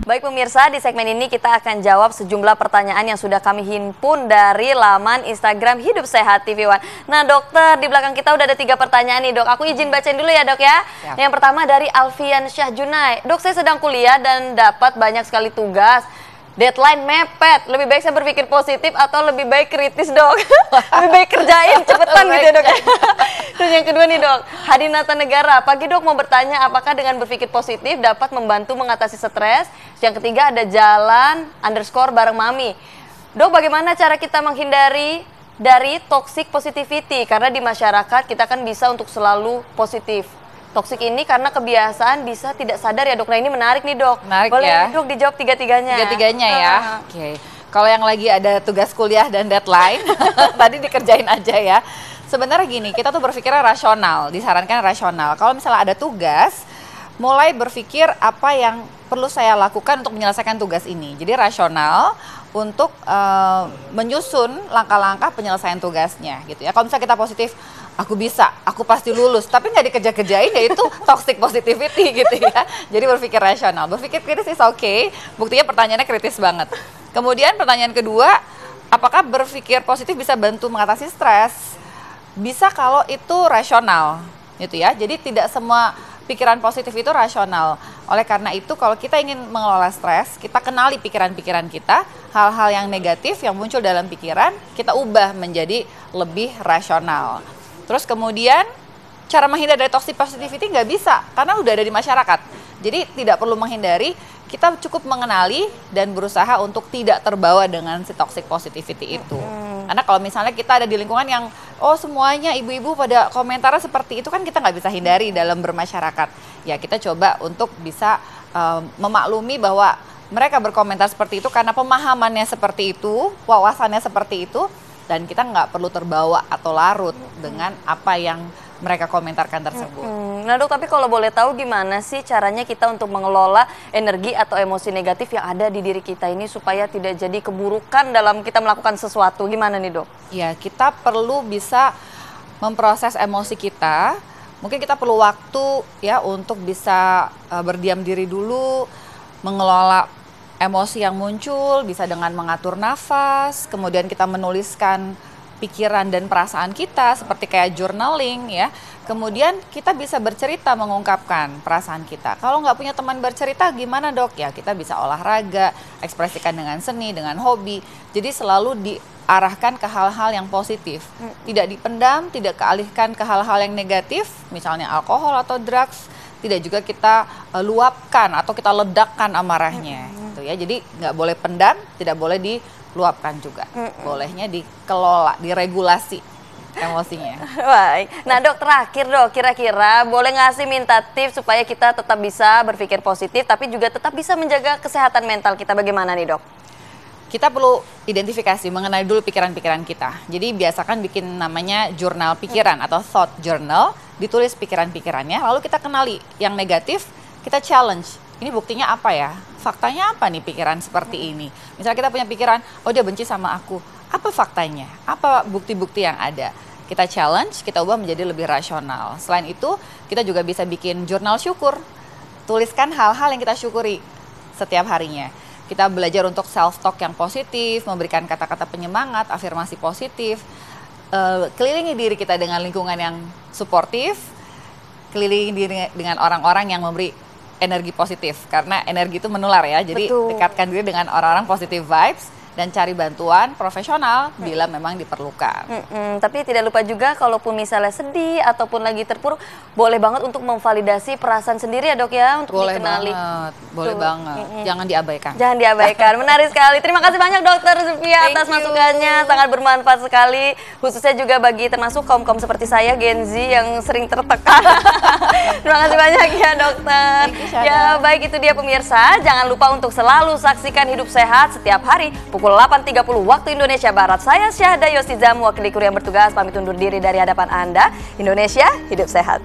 Baik pemirsa, di segmen ini kita akan jawab sejumlah pertanyaan yang sudah kami himpun dari laman Instagram Hidup Sehat TV One. Nah dokter, di belakang kita udah ada 3 pertanyaan nih dok. Aku izin bacain dulu ya dok ya. Siap. Yang pertama dari Alfian Syahjunai. Dok, saya sedang kuliah dan dapat banyak sekali tugas. Deadline mepet, lebih baik saya berpikir positif atau lebih baik kritis dok? Lebih baik kerjain cepetan gitu ya dok. Terus yang kedua nih dok, Hadinata Negara. Pagi dok mau bertanya apakah dengan berpikir positif dapat membantu mengatasi stres? Yang ketiga ada Jalan _ bareng Mami. Dok, bagaimana cara kita menghindari dari toxic positivity? Karena di masyarakat kita kan bisa untuk selalu positif. Toksik ini karena kebiasaan bisa tidak sadar ya dok. Nah ini menarik nih dok. Menarik. Boleh ya dok dijawab tiga-tiganya. Tiga-tiganya ya. Oke. Kalau yang lagi ada tugas kuliah dan deadline, tadi dikerjain aja ya. Sebenarnya gini, kita tuh berpikirnya rasional, disarankan rasional. Kalau misalnya ada tugas, mulai berpikir apa yang perlu saya lakukan untuk menyelesaikan tugas ini. Jadi rasional untuk menyusun langkah-langkah penyelesaian tugasnya gitu ya. Kalau misalnya kita positif, aku bisa, aku pasti lulus, tapi nggak dikejar-kejain, ya itu toxic positivity gitu ya. Jadi berpikir rasional, berpikir kritis is okay. Buktinya pertanyaannya kritis banget. Kemudian pertanyaan kedua, apakah berpikir positif bisa bantu mengatasi stres? Bisa kalau itu rasional gitu ya. Jadi tidak semua pikiran positif itu rasional. Oleh karena itu kalau kita ingin mengelola stres, kita kenali pikiran-pikiran kita, hal-hal yang negatif yang muncul dalam pikiran, kita ubah menjadi lebih rasional. Terus kemudian cara menghindar dari toxic positivity nggak bisa, karena udah ada di masyarakat. Jadi tidak perlu menghindari, kita cukup mengenali dan berusaha untuk tidak terbawa dengan si toxic positivity itu. Karena kalau misalnya kita ada di lingkungan yang, oh semuanya ibu-ibu pada komentarnya seperti itu, kan kita nggak bisa hindari dalam bermasyarakat. Ya kita coba untuk bisa memaklumi bahwa mereka berkomentar seperti itu karena pemahamannya seperti itu, wawasannya seperti itu, dan kita nggak perlu terbawa atau larut dengan apa yang mereka komentarkan tersebut. Nah dok, tapi kalau boleh tahu gimana sih caranya kita untuk mengelola energi atau emosi negatif yang ada di diri kita ini supaya tidak jadi keburukan dalam kita melakukan sesuatu, gimana nih dok? Ya, kita perlu bisa memproses emosi kita. Mungkin kita perlu waktu ya untuk bisa berdiam diri dulu, mengelola emosi yang muncul, bisa dengan mengatur nafas, kemudian kita menuliskan pikiran dan perasaan kita seperti kayak journaling ya. Kemudian kita bisa bercerita mengungkapkan perasaan kita. Kalau nggak punya teman bercerita gimana dok? Ya kita bisa olahraga, ekspresikan dengan seni, dengan hobi. Jadi selalu diarahkan ke hal-hal yang positif. Tidak dipendam, tidak kealihkan ke hal-hal yang negatif, misalnya alkohol atau drugs. Tidak juga kita luapkan atau kita ledakkan amarahnya. Gitu ya. Jadi nggak boleh pendam, tidak boleh diluapkan juga. Bolehnya dikelola, diregulasi emosinya. Baik. Nah dok, terakhir dok, kira-kira boleh nggak sih minta tips supaya kita tetap bisa berpikir positif tapi juga tetap bisa menjaga kesehatan mental kita, bagaimana nih dok? Kita perlu identifikasi, mengenali dulu pikiran-pikiran kita. Jadi biasakan bikin namanya jurnal pikiran atau thought journal, ditulis pikiran-pikirannya, lalu kita kenali yang negatif, kita challenge. Ini buktinya apa ya? Faktanya apa nih pikiran seperti ini? Misalnya kita punya pikiran, oh dia benci sama aku. Apa faktanya? Apa bukti-bukti yang ada? Kita challenge, kita ubah menjadi lebih rasional. Selain itu, kita juga bisa bikin jurnal syukur. Tuliskan hal-hal yang kita syukuri setiap harinya. Kita belajar untuk self-talk yang positif, memberikan kata-kata penyemangat, afirmasi positif. Kelilingi diri kita dengan lingkungan yang suportif. Kelilingi diri dengan orang-orang yang memberi energi positif. Karena energi itu menular ya, jadi dekatkan diri dengan orang-orang positive vibes. Dan cari bantuan profesional bila memang diperlukan. Tapi tidak lupa juga kalaupun misalnya sedih ataupun lagi terpuruk, boleh banget untuk memvalidasi perasaan sendiri ya dok ya, untuk dikenali. Boleh banget, jangan diabaikan. Jangan diabaikan, menarik sekali. Terima kasih banyak dokter Zulfia atas masukannya, sangat bermanfaat sekali. Khususnya juga bagi termasuk kaum-kaum seperti saya, Gen Z yang sering tertekan. Terima kasih banyak ya dokter. Ya baik, itu dia pemirsa, jangan lupa untuk selalu saksikan Hidup Sehat setiap hari pukul 8.30 waktu Indonesia Barat. Saya Syahda Yosiza, mewakili kru yang bertugas, pamit undur diri dari hadapan Anda. Indonesia, hidup sehat.